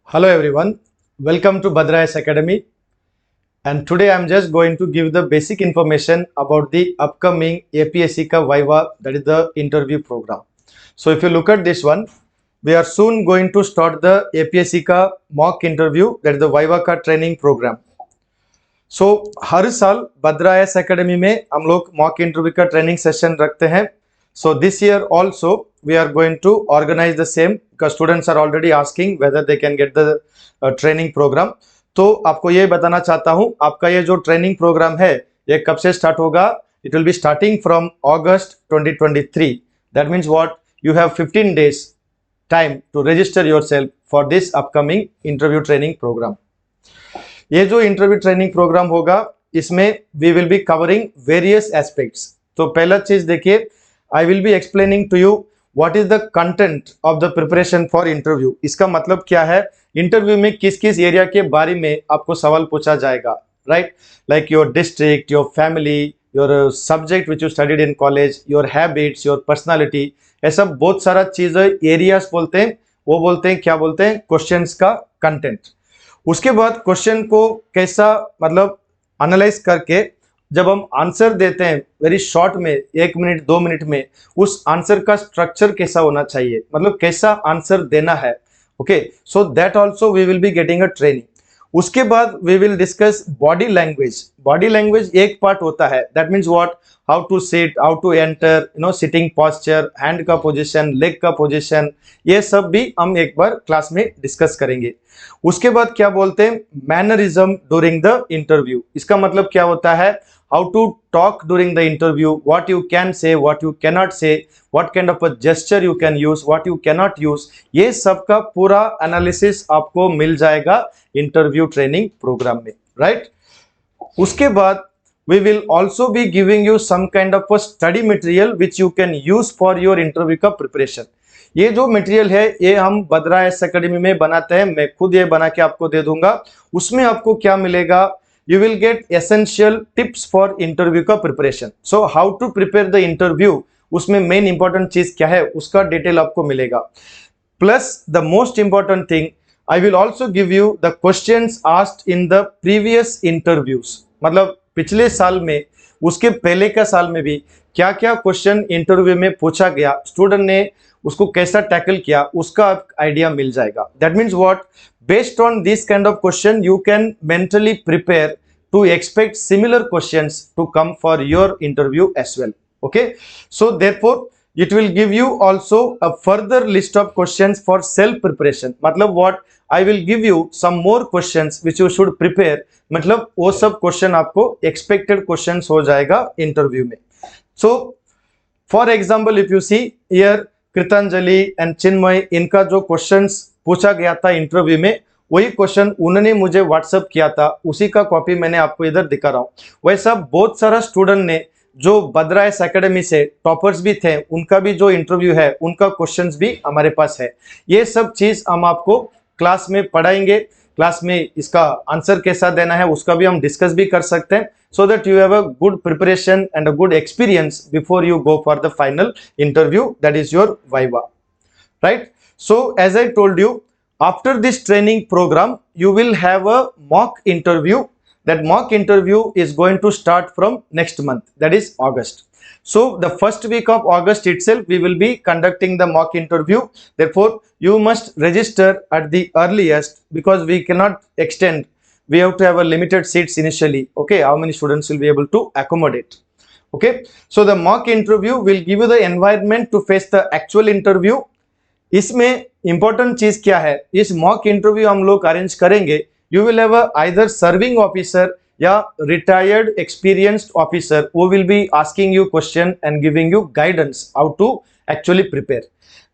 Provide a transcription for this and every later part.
Hello everyone, welcome to Bhadrayas Academy, and today I am just going to give the basic information about the upcoming APSC ka Viva, that is the interview program. So if you look at this one, we are soon going to start the APSC का mock interview, that is the Viva का training program. So हर साल Bhadrayas Academy में हम लोग mock interview का training session रखते हैं. So this year also we are going to organize the same because students are already asking whether they can get the training program. तो आपको ये बताना चाहता हूँ आपका ये जो ट्रेनिंग प्रोग्राम है ये कब से स्टार्ट होगा. It will be starting from August 2023. That means what you have 15 days time to register yourself for this upcoming interview training programme. ये जो इंटरव्यू ट्रेनिंग प्रोग्राम होगा इसमें we will be covering various aspects. तो पहला चीज देखिए, I will be explaining to you what is the content of the preparation for interview. इसका मतलब क्या है, इंटरव्यू में किस किस एरिया के बारे में आपको सवाल पूछा जाएगा, right. Like your district, your family, your subject which you studied in college, your habits, your personality, ऐसा बहुत सारा चीज़ एरियाज बोलते हैं. वो बोलते हैं, क्या बोलते हैं, क्वेश्चंस का कंटेंट. उसके बाद क्वेश्चन को कैसा मतलब एनालाइज करके जब हम आंसर देते हैं वेरी शॉर्ट में 1 मिनट 2 मिनट में, उस आंसर का स्ट्रक्चर कैसा होना चाहिए, मतलब कैसा आंसर देना है. Okay, so that also we will be getting a training. उसके बाद we will discuss body language. Body language एक पार्ट होता है, that means what, how to sit, how to enter, sitting posture, hand का position, leg का position, ये सब भी हम एक बार क्लास में डिस्कस करेंगे. उसके बाद क्या बोलते हैं, मैनरिज्म ड्यूरिंग द इंटरव्यू. इसका मतलब क्या होता है, how to talk during the interview, what you can say, what you cannot say, what kind of a gesture you can use, what you cannot use. ये सब का पूरा एनालिसिस आपको मिल जाएगा इंटरव्यू ट्रेनिंग प्रोग्राम में, राइट. उसके बाद we will also be giving you some kind of a study material which you can use for your interview का preparation. ये जो मटेरियल है ये हम बद्रायस एकेडमी में बनाते हैं, मैं खुद ये बना के आपको दे दूंगा. उसमें आपको क्या मिलेगा, you will get essential tips for interview का preparation. So how to prepare the interview, उसमें main important चीज क्या है उसका डिटेल आपको मिलेगा. Plus the most important thing, I will also give you the questions asked in the previous interviews. मतलब पिछले साल में, उसके पहले का साल में भी क्या क्या क्वेश्चन इंटरव्यू में पूछा गया, स्टूडेंट ने उसको कैसा टैकल किया, उसका आइडिया मिल जाएगा. That means what, based on this kind of question you can mentally prepare to expect similar questions to come for your interview as well. Okay, so therefore it will give you also a further list of questions for self preparation. मतलब what, I will give you some more questions which you should prepare. मतलब वो सब question आपको expected questions हो जाएगा interview में. So for example if you see here, Kritanjali and Chinmay, इनका जो क्वेश्चंस पूछा गया था इंटरव्यू में, वही क्वेश्चन उन्होंने मुझे व्हाट्सएप किया था, उसी का कॉपी मैंने आपको इधर दिखा रहा हूँ. वैसा बहुत सारा स्टूडेंट ने जो बद्रायस एकेडमी से टॉपर्स भी थे, उनका भी जो इंटरव्यू है उनका क्वेश्चंस भी हमारे पास है. ये सब चीज हम आपको क्लास में पढ़ाएंगे. क्लास में इसका आंसर कैसा देना है उसका भी हम डिस्कस भी कर सकते हैं, so that you have a good preparation and a good experience before you go for the final interview, that is your viva, right. So as I told you, after this training program you will have a mock interview. That mock interview is going to start from next month, that is August. So the first week of August itself we will be conducting the mock interview. Therefore you must register at the earliest because we cannot extend, we have to have a limited seats initially. Okay, how many students will be able to accommodate. Okay, so the mock interview will give you the environment to face the actual interview. इसमें important चीज क्या है, इस mock interview हम लोग arrange करेंगे, you will have a either serving officer या retired experienced officer who will be asking you question and giving you guidance how to actually prepare.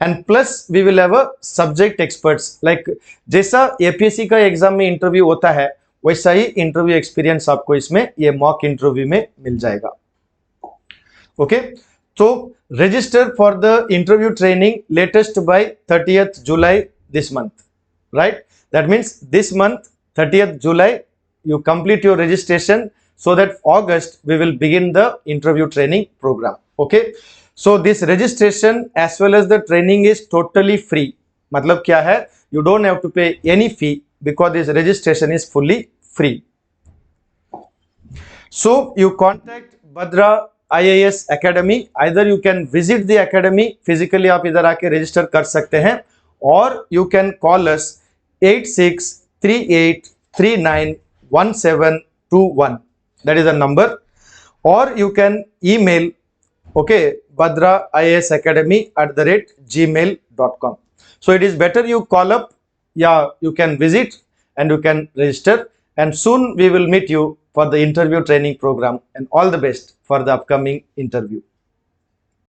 And plus we will have a subject experts, like जैसा APSC का exam में interview होता है वैसा ही interview experience आपको इसमें ये mock interview में मिल जाएगा. ओके, तो register for the interview training latest by 30th July this month, right. That means this month 30th July you complete your registration so that August we will begin the interview training program. Okay, so this registration as well as the training is totally free. मतलब क्या है, you don't have to pay any fee because this registration is fully free. So you contact Bhadra IAS Academy. Either you can visit the academy physically, आप इधर आके register कर सकते हैं, or you can call us 8638391721. That is the number. Or you can email, okay, bhadraiasacademy@gmail.com. So it is better you call up, yeah, you can visit and you can register, and soon we will meet you for the interview training program, and all the best for the upcoming interview.